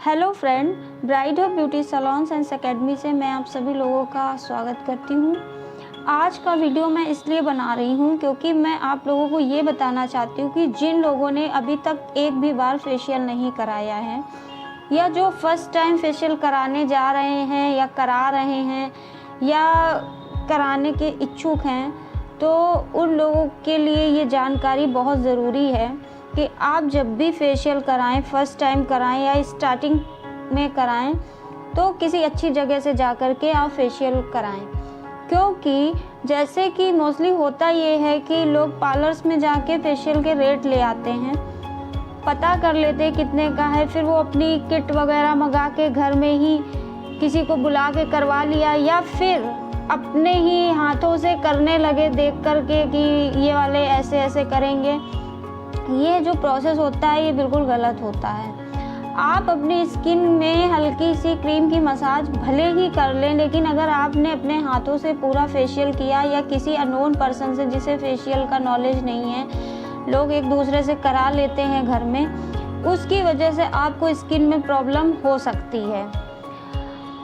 Hello friend, bride of beauty saloons and academy से मैं आप सभी लोगों का स्वागत करती हूँ। आज का वीडियो मैं इसलिए बना रही हूँ क्योंकि मैं आप लोगों को ये बताना चाहती हूँ कि जिन लोगों ने अभी तक एक भी बार फेशियल नहीं कराया है या जो फर्स्ट टाइम फेशियल कराने जा रहे हैं या करा रहे हैं या कराने के इच्छुक हैं, तो उन लोगों के लिए ये जानकारी बहुत ज़रूरी है कि आप जब भी फेशियल कराएं, फर्स्ट टाइम कराएं या स्टार्टिंग में कराएं, तो किसी अच्छी जगह से जा कर के आप फेशियल कराएं। क्योंकि जैसे कि मोस्टली होता ये है कि लोग पार्लर्स में जाके फेशियल के रेट ले आते हैं, पता कर लेते हैं कितने का है, फिर वो अपनी किट वगैरह मंगा के घर में ही किसी को बुला के करवा लिया या फिर अपने ही हाथों से करने लगे देख कर के कि ये वाले ऐसे ऐसे करेंगे। ये जो प्रोसेस होता है ये बिल्कुल गलत होता है। आप अपनी स्किन में हल्की सी क्रीम की मसाज भले ही कर लें, लेकिन अगर आपने अपने हाथों से पूरा फेशियल किया या किसी अननोन पर्सन से जिसे फेशियल का नॉलेज नहीं है, लोग एक दूसरे से करा लेते हैं घर में, उसकी वजह से आपको स्किन में प्रॉब्लम हो सकती है।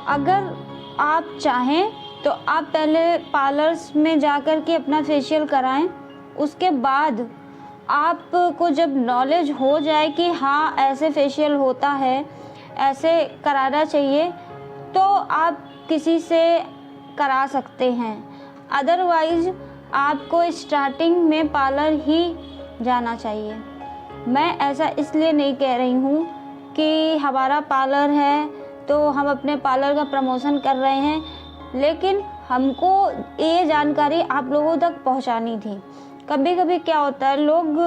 अगर आप चाहें तो आप पहले पार्लर्स में जाकर के अपना फेशियल कराएं, उसके बाद आपको जब नॉलेज हो जाए कि हाँ ऐसे फेशियल होता है, ऐसे कराना चाहिए, तो आप किसी से करा सकते हैं। अदरवाइज़ आपको स्टार्टिंग में पार्लर ही जाना चाहिए। मैं ऐसा इसलिए नहीं कह रही हूँ कि हमारा पार्लर है तो हम अपने पार्लर का प्रमोशन कर रहे हैं, लेकिन हमको ये जानकारी आप लोगों तक पहुँचानी थी। कभी कभी क्या होता है, लोग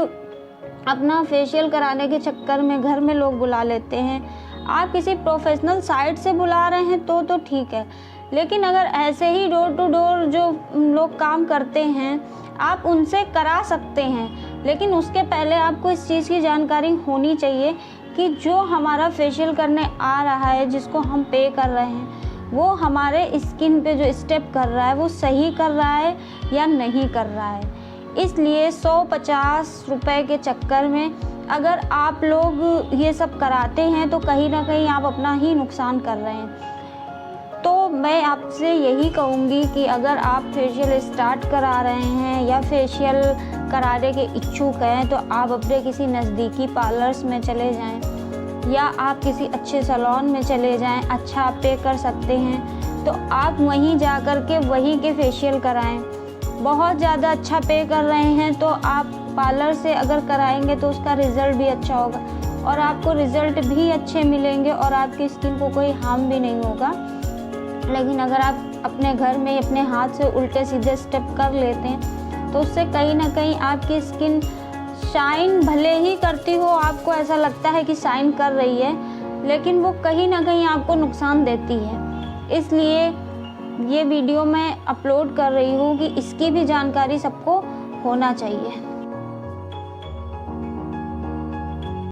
अपना फेशियल कराने के चक्कर में घर में लोग बुला लेते हैं। आप किसी प्रोफेशनल साइट से बुला रहे हैं तो ठीक है, लेकिन अगर ऐसे ही डोर टू डोर जो लोग काम करते हैं आप उनसे करा सकते हैं, लेकिन उसके पहले आपको इस चीज़ की जानकारी होनी चाहिए कि जो हमारा फेशियल करने आ रहा है, जिसको हम पे कर रहे हैं, वो हमारे स्किन पे जो स्टेप कर रहा है वो सही कर रहा है या नहीं कर रहा है। इसलिए 150 रुपए के चक्कर में अगर आप लोग ये सब कराते हैं तो कहीं ना कहीं आप अपना ही नुकसान कर रहे हैं। तो मैं आपसे यही कहूँगी कि अगर आप फेशियल स्टार्ट करा रहे हैं या फेशियल कराने के इच्छुक हैं, तो आप अपने किसी नज़दीकी पार्लर्स में चले जाएं या आप किसी अच्छे सैलून में चले जाएं। अच्छा आप पे कर सकते हैं तो आप वहीं जा कर के वहीं के फेशियल कराएं। बहुत ज़्यादा अच्छा पे कर रहे हैं तो आप पार्लर से अगर कराएंगे तो उसका रिज़ल्ट भी अच्छा होगा और आपको रिज़ल्ट भी अच्छे मिलेंगे और आपकी स्किन को कोई हार्म भी नहीं होगा। लेकिन अगर आप अपने घर में अपने हाथ से उल्टे सीधे स्टेप कर लेते हैं तो उससे कहीं ना कहीं आपकी स्किन शाइन भले ही करती हो, आपको ऐसा लगता है कि शाइन कर रही है, लेकिन वो कहीं ना कहीं आपको नुकसान देती है। इसलिए ये वीडियो मैं अपलोड कर रही हूँ कि इसकी भी जानकारी सबको होना चाहिए।